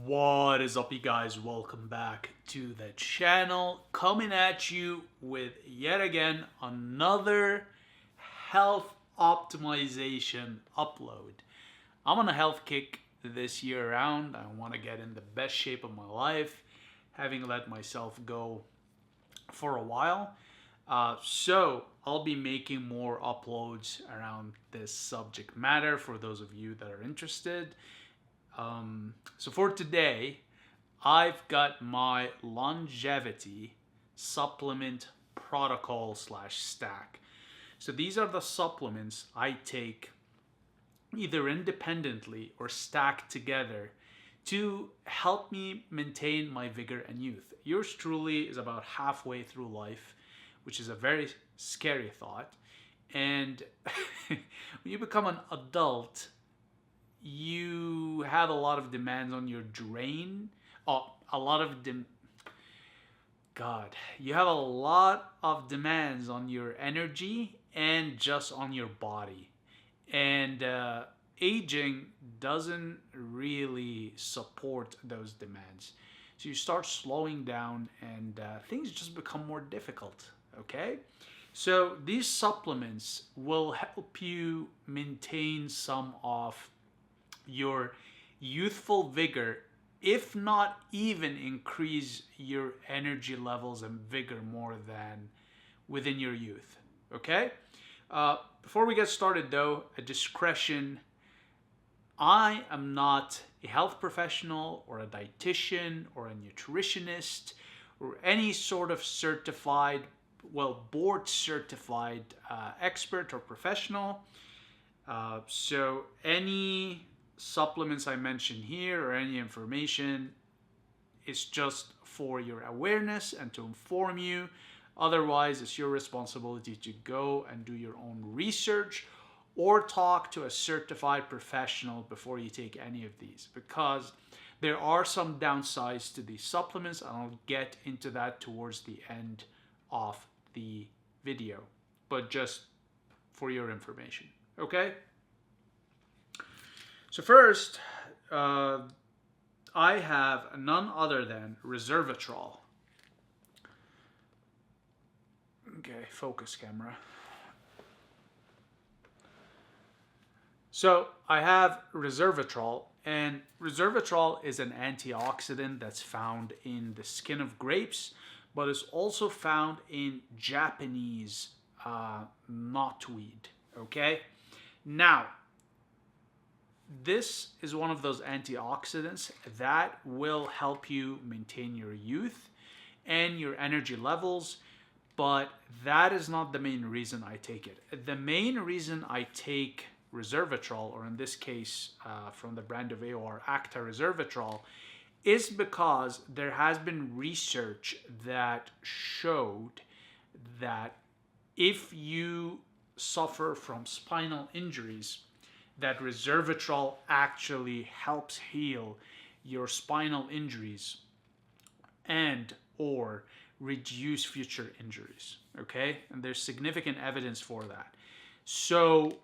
What is up, you guys? Welcome back to the channel. Coming at you with yet again another health optimization upload. I'm on a health kick this year around. I want to get in the best shape of my life, having let myself go for a while. So I'll be making more uploads around this subject matter for those of you that are interested. So for today, I've got my longevity supplement protocol slash stack. So these are the supplements I take either independently or stacked together to help me maintain my vigor and youth. Yours truly is about halfway through life, which is a very scary thought. And when you become an adult, you have a lot of demands on your drain. A lot of God, you have a lot of demands on your energy and just on your body. And aging doesn't really support those demands. So you start slowing down and things just become more difficult, okay? So these supplements will help you maintain some of your youthful vigor, if not even increase your energy levels and vigor more than within your youth. Okay? Before we get started, though, a discretion. I am not a health professional or a dietitian or a nutritionist or any sort of certified, board certified expert or professional. So any supplements I mention here or any information is just for your awareness and to inform you. Otherwise, it's your responsibility to go and do your own research or talk to a certified professional before you take any of these, because there are some downsides to these supplements, and I'll get into that towards the end of the video, but just for your information. Okay? So first, I have none other than resveratrol. Okay, focus camera. So I have resveratrol, and resveratrol is an antioxidant that's found in the skin of grapes, but is also found in Japanese knotweed. Okay, now this is one of those antioxidants that will help you maintain your youth and your energy levels, but that is not the main reason I take it. The main reason I take resveratrol, or in this case from the brand of AOR, Acta resveratrol, is because there has been research that showed that if you suffer from spinal injuries, that resveratrol actually helps heal your spinal injuries and or reduce future injuries. Okay, and there's significant evidence for that. So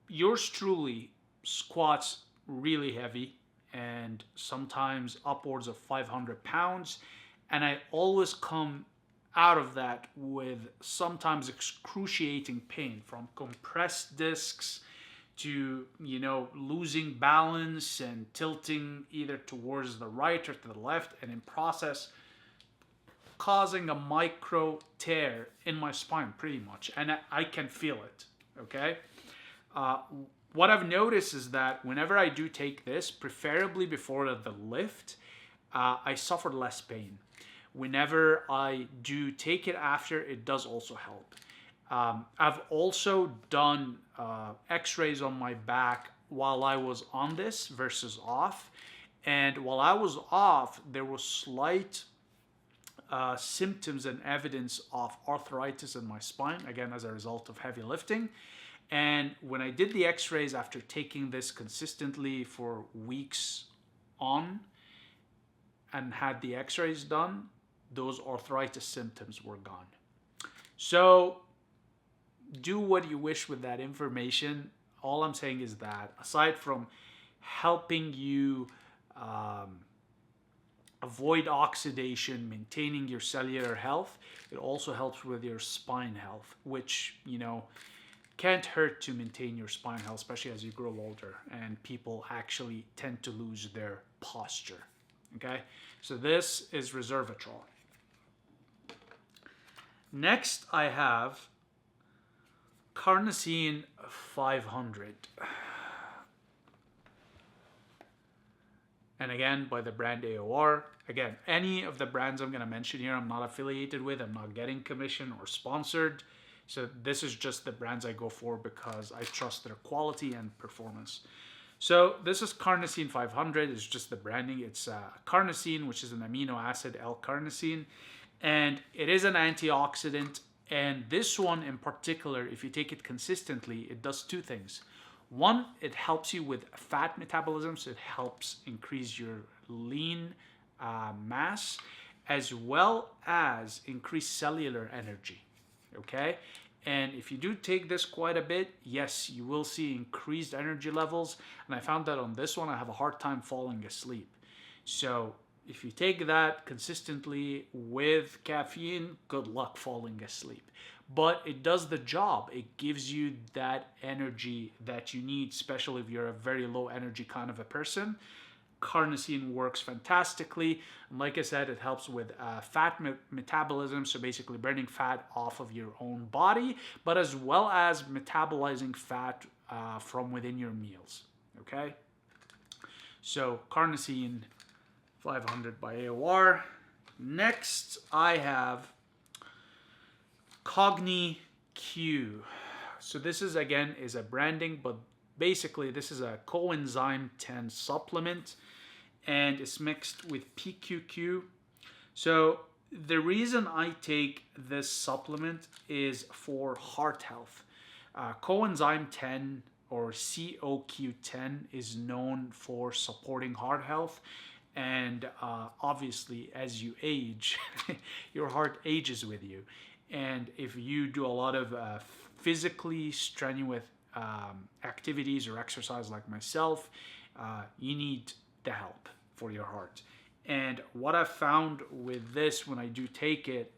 yours truly squats really heavy and sometimes upwards of 500 pounds, and I always come out of that with sometimes excruciating pain, from compressed discs to, losing balance and tilting either towards the right or to the left, and in process causing a micro tear in my spine pretty much, and I can feel it. Okay, what I've noticed is that whenever I do take this, preferably before the lift, I suffer less pain. Whenever I do take it after, it does also help. I've also done x-rays on my back while I was on this versus off. And while I was off, there was slight symptoms and evidence of arthritis in my spine, again, as a result of heavy lifting. And when I did the x-rays after taking this consistently for weeks on and had the x-rays done, those arthritis symptoms were gone. So do what you wish with that information. All I'm saying is that aside from helping you avoid oxidation, maintaining your cellular health. It also helps with your spine health, which, can't hurt to maintain your spine health, especially as you grow older and people actually tend to lose their posture. Okay, so this is resveratrol. Next, I have carnosine 500. And again, by the brand AOR. Again, any of the brands I'm going to mention here, I'm not affiliated with. I'm not getting commission or sponsored. So this is just the brands I go for because I trust their quality and performance. So this is carnosine 500. It's just the branding. It's carnosine, which is an amino acid, L-carnosine. And it is an antioxidant. And this one in particular, if you take it consistently, it does two things. One, it helps you with fat metabolism, so it helps increase your lean mass, as well as increase cellular energy, okay? And if you do take this quite a bit, yes, you will see increased energy levels. And I found that on this one, I have a hard time falling asleep. So if you take that consistently with caffeine, good luck falling asleep. But it does the job. It gives you that energy that you need, especially if you're a very low energy kind of a person. Carnosine works fantastically. And like I said, it helps with fat metabolism, so basically burning fat off of your own body, but as well as metabolizing fat from within your meals. Okay? So carnosine 500 by AOR. Next, I have Cogni-Q. So this is, again, is a branding, but basically this is a coenzyme 10 supplement, and it's mixed with PQQ. So the reason I take this supplement is for heart health. Coenzyme 10 or COQ10 is known for supporting heart health. And obviously, as you age, your heart ages with you. And if you do a lot of physically strenuous activities or exercise like myself, you need the help for your heart. And what I've found with this when I do take it,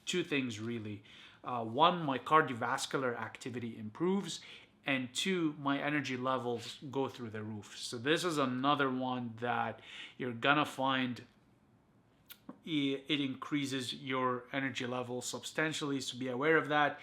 two things really. One, my cardiovascular activity improves, and two, my energy levels go through the roof. So this is another one that you're gonna find it increases your energy levels substantially, so be aware of that.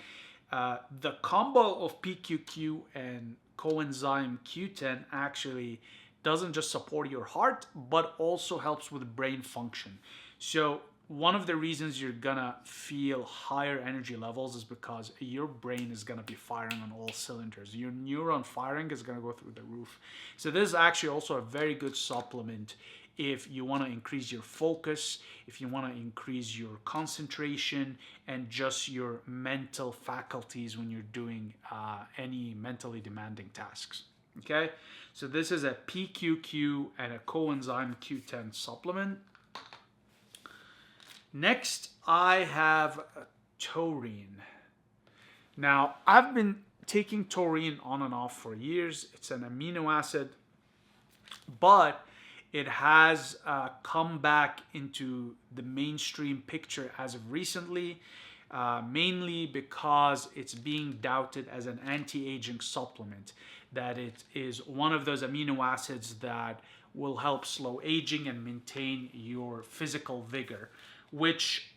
The combo of PQQ and coenzyme Q10 actually doesn't just support your heart, but also helps with brain function. So one of the reasons you're gonna feel higher energy levels is because your brain is gonna be firing on all cylinders. Your neuron firing is gonna go through the roof. So this is actually also a very good supplement if you want to increase your focus, if you want to increase your concentration, and just your mental faculties when you're doing any mentally demanding tasks. Okay, so this is a PQQ and a coenzyme Q10 supplement. Next, I have taurine. Now, I've been taking taurine on and off for years. It's an amino acid, but it has come back into the mainstream picture as of recently, mainly because it's being doubted as an anti-aging supplement, that it is one of those amino acids that will help slow aging and maintain your physical vigor, which,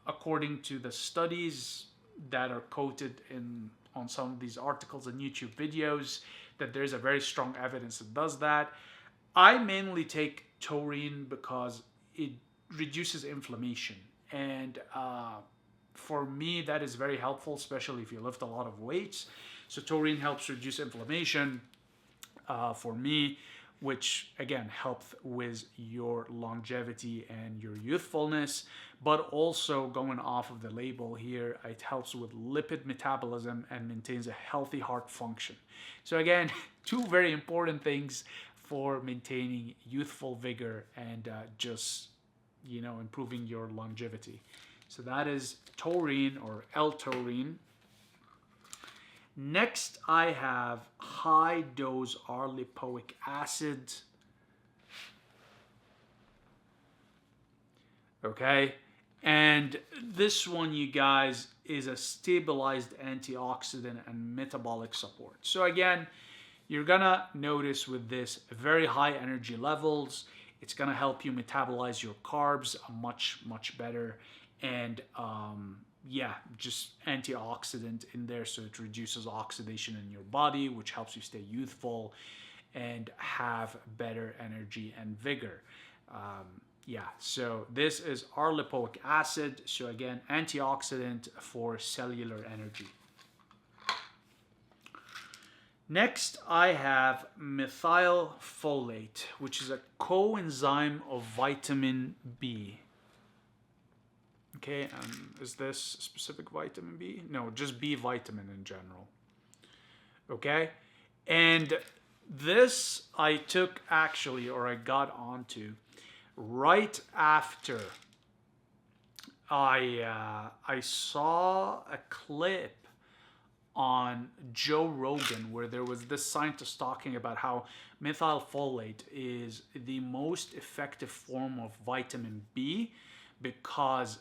according to the studies that are quoted on some of these articles and YouTube videos, that there's a very strong evidence that does that. I mainly take taurine because it reduces inflammation. And for me, that is very helpful, especially if you lift a lot of weights. So taurine helps reduce inflammation for me, which again helps with your longevity and your youthfulness, but also going off of the label here, it helps with lipid metabolism and maintains a healthy heart function. So again, two very important things for maintaining youthful vigor and just, improving your longevity. So that is taurine or L-taurine. Next, I have high dose R-lipoic acid. Okay, and this one, you guys, is a stabilized antioxidant and metabolic support. So again, you're gonna notice with this very high energy levels. It's gonna help you metabolize your carbs much better, and yeah, just antioxidant in there, so it reduces oxidation in your body, which helps you stay youthful and have better energy and vigor. Yeah, so this is our lipoic acid. So again, antioxidant for cellular energy. Next, I have methylfolate, which is a coenzyme of vitamin B. Okay, is this specific vitamin B? No, just B vitamin in general. Okay, and this I took actually, or I got onto right after I saw a clip on Joe Rogan where there was this scientist talking about how methylfolate is the most effective form of vitamin B because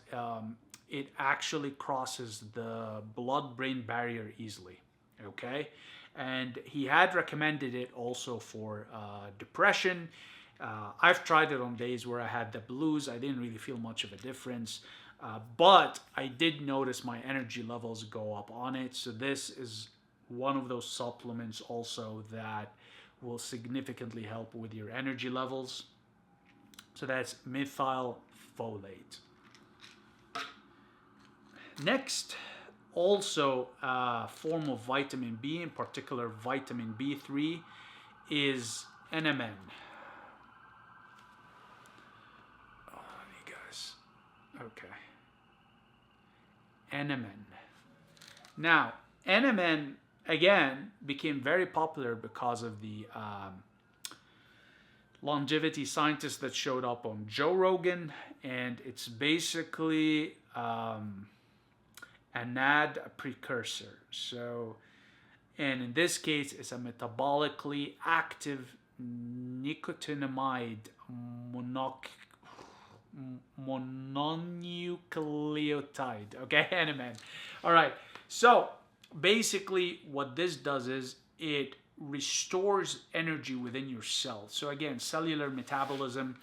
it actually crosses the blood-brain barrier easily. Okay, and he had recommended it also for depression. I've tried it on days where I had the blues. I didn't really feel much of a difference. But I did notice my energy levels go up on it. So this is one of those supplements also that will significantly help with your energy levels. So that's methylfolate. Next, also a form of vitamin B, in particular vitamin B3, is NMN. Oh, you guys. Okay. NMN. Now, NMN again became very popular because of the longevity scientist that showed up on Joe Rogan, and it's basically an NAD precursor. So, and in this case, it's a metabolically active nicotinamide mononucleotide. Okay, NMN. All right. So basically, what this does is it restores energy within your cells. So again, cellular metabolism.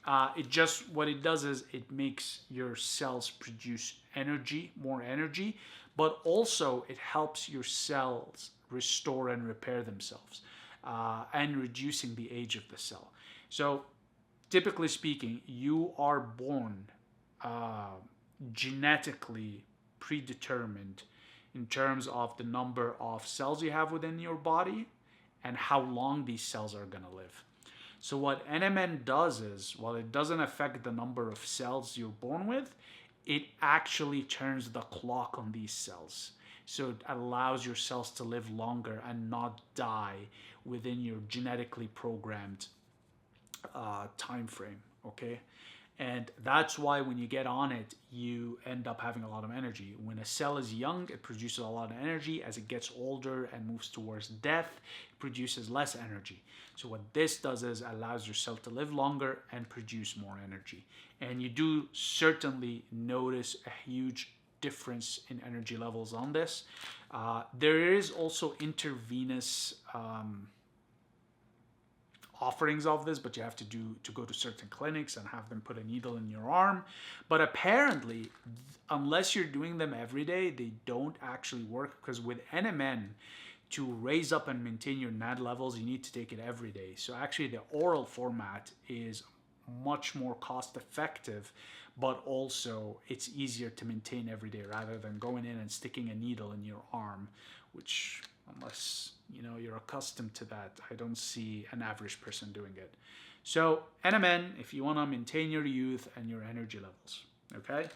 What it does is it makes your cells produce energy, more energy, but also it helps your cells restore and repair themselves, and reducing the age of the cell. So typically speaking, you are born genetically predetermined in terms of the number of cells you have within your body and how long these cells are going to live. So what NMN does is, while it doesn't affect the number of cells you're born with, it actually turns the clock on these cells. So it allows your cells to live longer and not die within your genetically programmed time frame. Okay, and that's why when you get on it, you end up having a lot of energy. When a cell is young, it produces a lot of energy. As it gets older and moves towards death, it produces less energy. So what this does is allows your cell to live longer and produce more energy. And you do certainly notice a huge difference in energy levels on this. There is also intravenous offerings of this, but you have to go to certain clinics and have them put a needle in your arm. But apparently, unless you're doing them every day, they don't actually work, because with NMN, to raise up and maintain your NAD levels, you need to take it every day. So actually the oral format is much more cost effective, but also it's easier to maintain every day rather than going in and sticking a needle in your arm, which, unless you're accustomed to that, I don't see an average person doing it. So NMN, if you want to maintain your youth and your energy levels. Okay.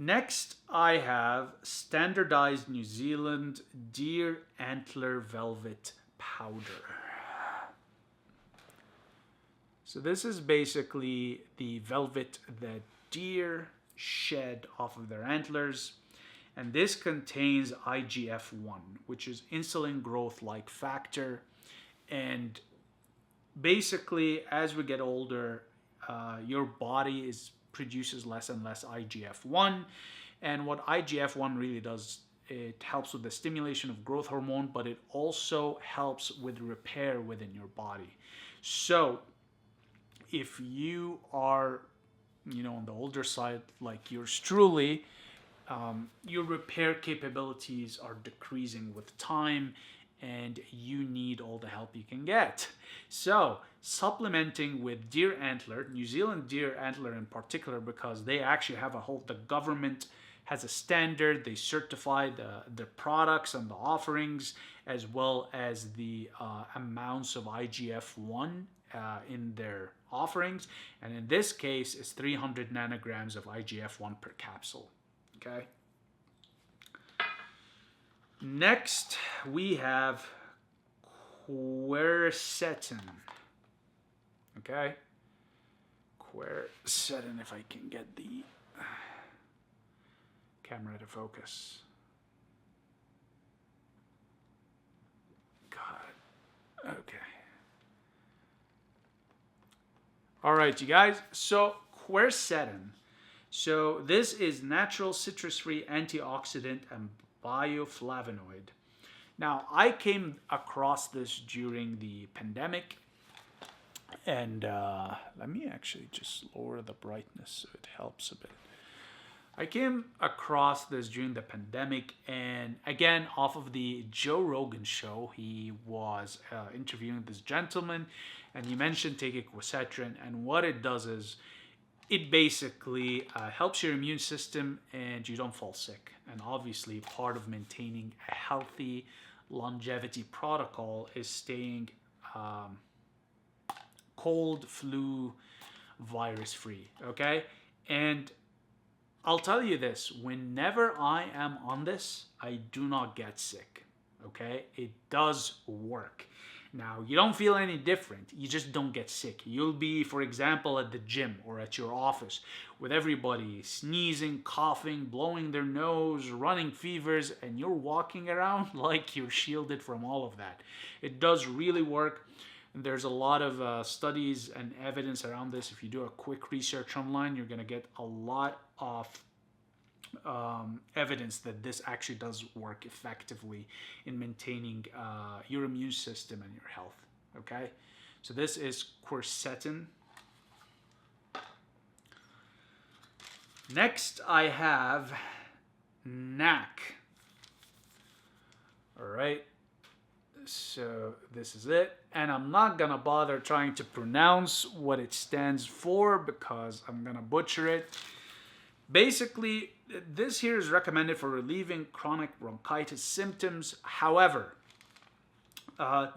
Next, I have standardized New Zealand deer antler velvet powder. So this is basically the velvet that deer shed off of their antlers. And this contains IGF-1, which is insulin growth-like factor. And basically, as we get older, your body produces less and less IGF-1. And what IGF-1 really does, it helps with the stimulation of growth hormone, but it also helps with repair within your body. So if you are, on the older side, like yours truly, your repair capabilities are decreasing with time, and you need all the help you can get. So, supplementing with deer antler, New Zealand deer antler in particular, because they actually have the government has a standard, they certify the products and the offerings, as well as the amounts of IGF-1 in their offerings. And in this case, it's 300 nanograms of IGF-1 per capsule. Okay. Next, we have quercetin. Okay. Quercetin, if I can get the camera to focus. God. Okay. All right, you guys. So, quercetin. So, this is natural citrus-free antioxidant and bioflavonoid. Now, I came across this during the pandemic, and let me actually just lower the brightness so it helps a bit. I came across this during the pandemic, and again, off of the Joe Rogan show, he was interviewing this gentleman, and he mentioned taking quercetin, and what it does is it basically helps your immune system and you don't fall sick. And obviously, part of maintaining a healthy longevity protocol is staying cold, flu, virus free. Okay? And I'll tell you this, whenever I am on this, I do not get sick. Okay? It does work. Now, you don't feel any different. You just don't get sick. You'll be, for example, at the gym or at your office with everybody sneezing, coughing, blowing their nose, running fevers, and you're walking around like you're shielded from all of that. It does really work. And there's a lot of studies and evidence around this. If you do a quick research online, you're going to get a lot of evidence that this actually does work effectively in maintaining your immune system and your health. Okay, so this is quercetin. Next, I have NAC. All right, so this is it, and I'm not gonna bother trying to pronounce what it stands for because I'm gonna butcher it. Basically, this here is recommended for relieving chronic bronchitis symptoms. However,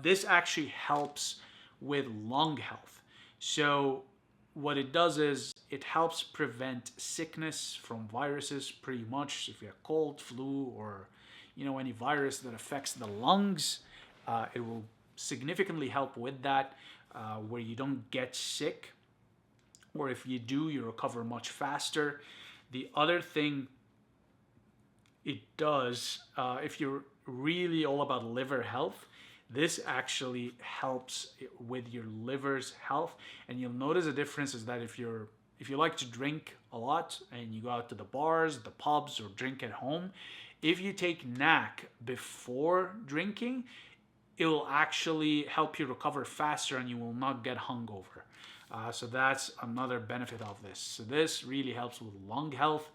this actually helps with lung health. So what it does is it helps prevent sickness from viruses pretty much. If you have cold, flu, or any virus that affects the lungs, it will significantly help with that, where you don't get sick, or if you do, you recover much faster. The other thing it does, if you're really all about liver health, this actually helps with your liver's health. And you'll notice a difference is that if you like to drink a lot and you go out to the bars, the pubs, or drink at home, if you take NAC before drinking, it will actually help you recover faster and you will not get hungover. So that's another benefit of this. So this really helps with lung health.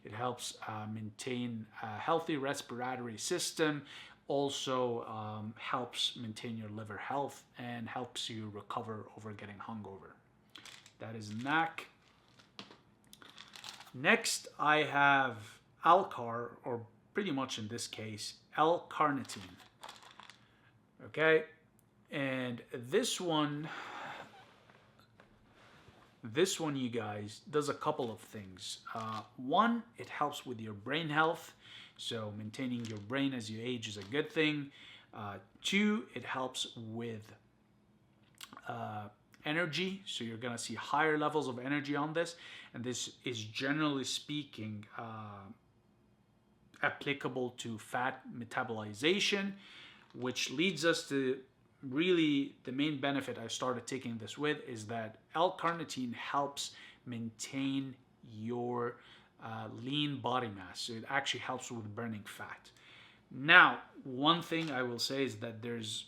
It helps maintain a healthy respiratory system. Also helps maintain your liver health and helps you recover over getting hungover. That is NAC. Next, I have Alcar, or pretty much in this case, L-carnitine. Okay, and this one, you guys, does a couple of things. One, it helps with your brain health. So maintaining your brain as you age is a good thing. Two, it helps with energy. So you're going to see higher levels of energy on this. And this is generally speaking applicable to fat metabolization, which leads us to really the main benefit I started taking this with is that L-carnitine helps maintain your lean body mass. So it actually helps with burning fat. Now, one thing I will say is that there's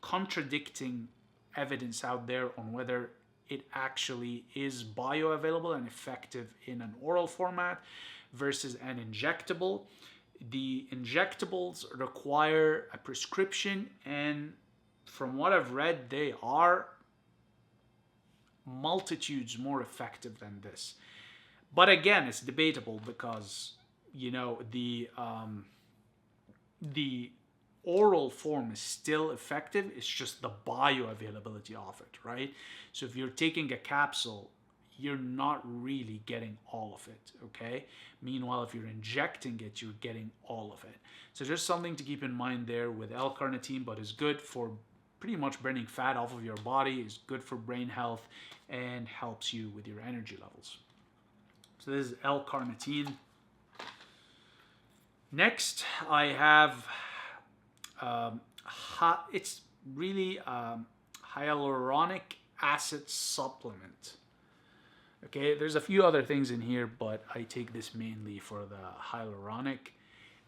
contradicting evidence out there on whether it actually is bioavailable and effective in an oral format versus an injectable. The injectables require a prescription, and from what I've read, they are multitudes more effective than this. But again, it's debatable because the oral form is still effective. It's just the bioavailability of it, right? So if you're taking a capsule, you're not really getting all of it, okay? Meanwhile, if you're injecting it, you're getting all of it. So just something to keep in mind there with L-carnitine, but it's good for pretty much burning fat off of your body, is good for brain health, and helps you with your energy levels. So this is L-carnitine. Next, I have it's really hyaluronic acid supplement. Okay, there's a few other things in here, but I take this mainly for the hyaluronic,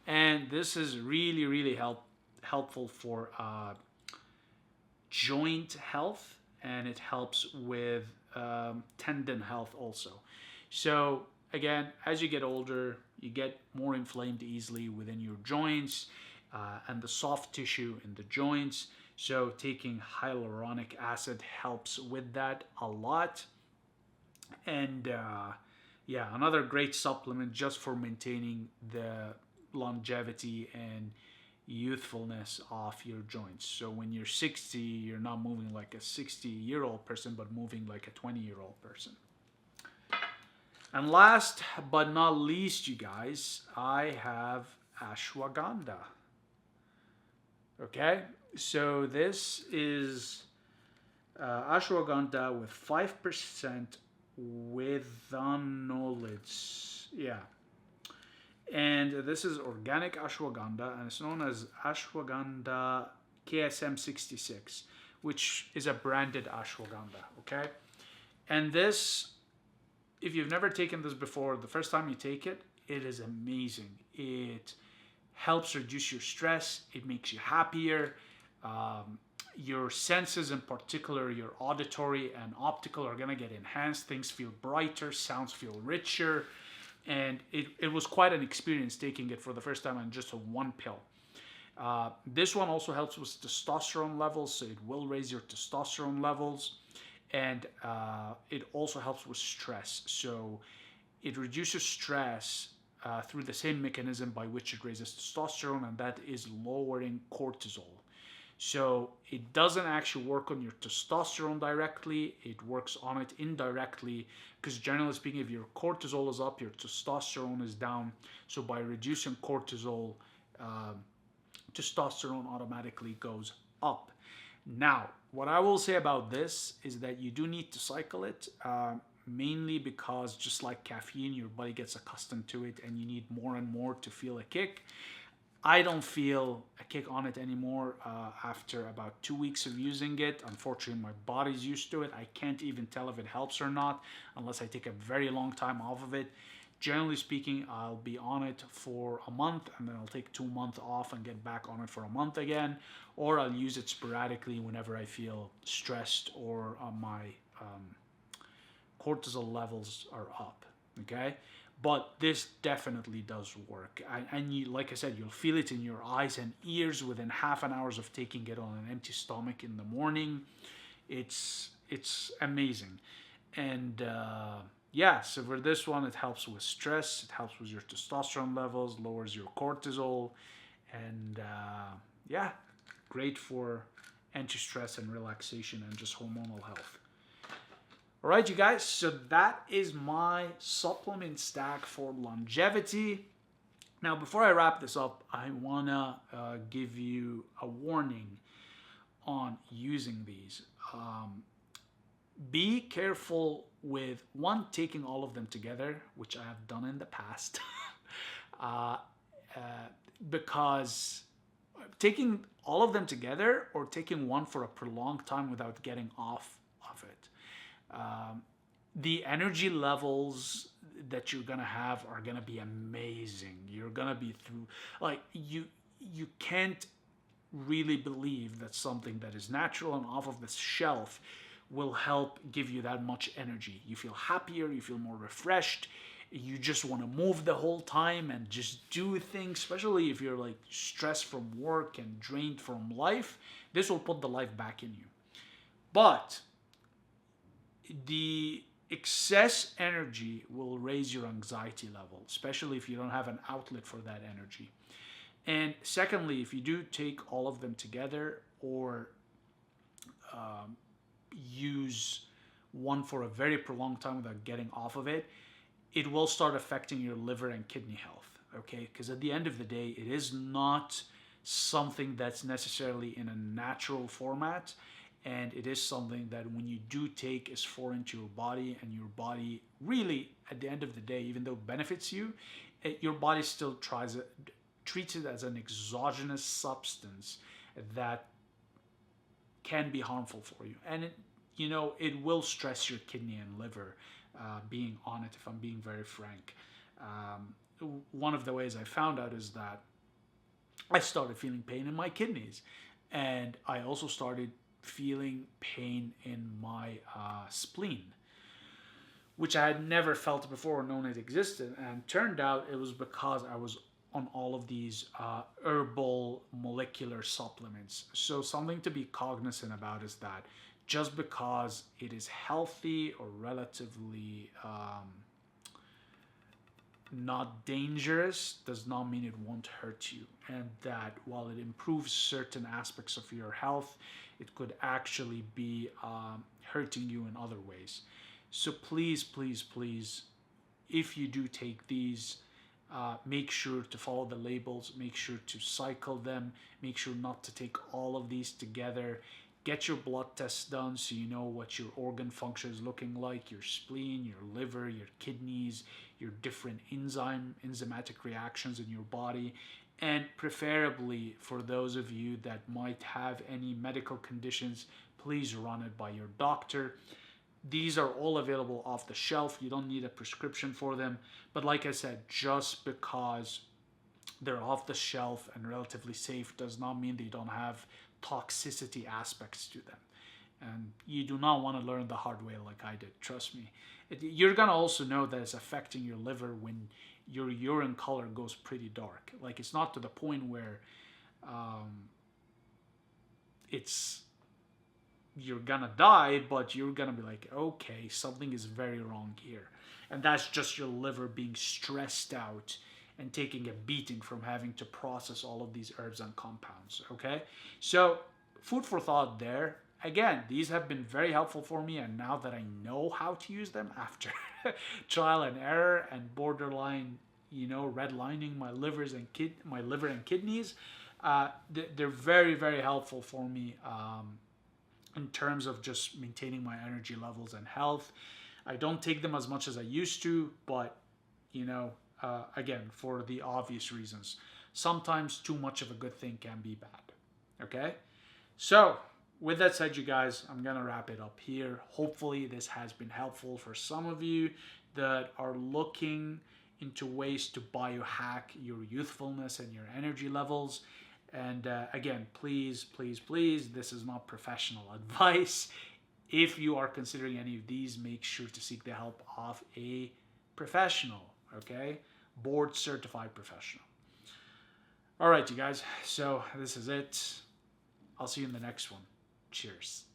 and this is really helpful for joint health, and it helps with tendon health also. So again, as you get older, you get more inflamed easily within your joints and the soft tissue in the joints. So taking hyaluronic acid helps with that a lot. And yeah, another great supplement just for maintaining the longevity and youthfulness of your joints. So when you're 60, you're not moving like a 60-year-old person, but moving like a 20-year-old person. And last but not least, you guys, I have ashwagandha. Okay, so this is ashwagandha with 5% withanolides. Yeah. And this is organic ashwagandha, and it's known as ashwagandha KSM 66, which is a branded ashwagandha, okay? And this, if you've never taken this before, the first time you take it, it is amazing. It helps reduce your stress. It makes you happier. Your senses, in particular, your auditory and optical, are going to get enhanced. Things feel brighter, sounds feel richer. And it was quite an experience taking it for the first time on just a one pill. This one also helps with testosterone levels, so it will raise your testosterone levels. And it also helps with stress. So it reduces stress through the same mechanism by which it raises testosterone, and that is lowering cortisol. So it doesn't actually work on your testosterone directly, it works on it indirectly, because generally speaking, if your cortisol is up, your testosterone is down. So by reducing cortisol, testosterone automatically goes up. Now, what I will say about this is that you do need to cycle it, mainly because just like caffeine, your body gets accustomed to it and you need more and more to feel a kick. I don't feel a kick on it anymore after about 2 weeks of using it. Unfortunately, my body's used to it. I can't even tell if it helps or not unless I take a very long time off of it. Generally speaking, I'll be on it for a month and then I'll take 2 months off and get back on it for a month again. Or I'll use it sporadically whenever I feel stressed or my cortisol levels are up, okay? But this definitely does work. And you, like I said, you'll feel it in your eyes and ears within half an hour of taking it on an empty stomach in the morning. It's amazing. And yeah, so for this one, it helps with stress. It helps with your testosterone levels, lowers your cortisol. And yeah, great for anti-stress and relaxation and just hormonal health. All right, you guys, so that is my supplement stack for longevity. Now, before I wrap this up, I want to give you a warning on using these. Be careful with, one, taking all of them together, which I have done in the past, because taking all of them together or taking one for a prolonged time without getting off of it. The energy levels that you're gonna have are gonna be amazing. You're gonna be through, like, you can't really believe that something that is natural and off of the shelf will help give you that much energy. You feel happier, you feel more refreshed, you just want to move the whole time and just do things, especially if you're like stressed from work and drained from life. This will put the life back in you. But the excess energy will raise your anxiety level, especially if you don't have an outlet for that energy. And secondly, if you do take all of them together or use one for a very prolonged time without getting off of it, it will start affecting your liver and kidney health. Okay, because at the end of the day, it is not something that's necessarily in a natural format, and it is something that when you do take is foreign to your body, and your body really, at the end of the day, even though it benefits you, your body still treats it as an exogenous substance that can be harmful for you, and it will stress your kidney and liver. Being on it, if I'm being very frank, one of the ways I found out is that I started feeling pain in my kidneys, and I also started feeling pain in my spleen, which I had never felt before or known it existed. And turned out it was because I was on all of these herbal molecular supplements. So something to be cognizant about is that just because it is healthy or relatively not dangerous does not mean it won't hurt you. And that while it improves certain aspects of your health, it could actually be hurting you in other ways. So please, please, please, if you do take these, make sure to follow the labels, make sure to cycle them, make sure not to take all of these together. Get your blood tests done so you know what your organ function is looking like, your spleen, your liver, your kidneys, your different enzymatic reactions in your body. And preferably for those of you that might have any medical conditions, please run it by your doctor. These are all available off the shelf. You don't need a prescription for them. But like I said, just because they're off the shelf and relatively safe does not mean they don't have toxicity aspects to them. And you do not want to learn the hard way like I did, trust me. You're going to also know that it's affecting your liver when your urine color goes pretty dark. Like, it's not to the point where you're gonna die, but you're gonna be like, okay, something is very wrong here. And that's just your liver being stressed out and taking a beating from having to process all of these herbs and compounds. Okay, so food for thought there. Again, these have been very helpful for me, and now that I know how to use them after trial and error and borderline, redlining my liver and kidneys, they're very, very helpful for me in terms of just maintaining my energy levels and health. I don't take them as much as I used to, but again, for the obvious reasons. Sometimes too much of a good thing can be bad. Okay? So, with that said, you guys, I'm going to wrap it up here. Hopefully, this has been helpful for some of you that are looking into ways to biohack your youthfulness and your energy levels. And again, please, please, please, this is not professional advice. If you are considering any of these, make sure to seek the help of a professional, okay? Board certified professional. All right, you guys, so this is it. I'll see you in the next one. Cheers.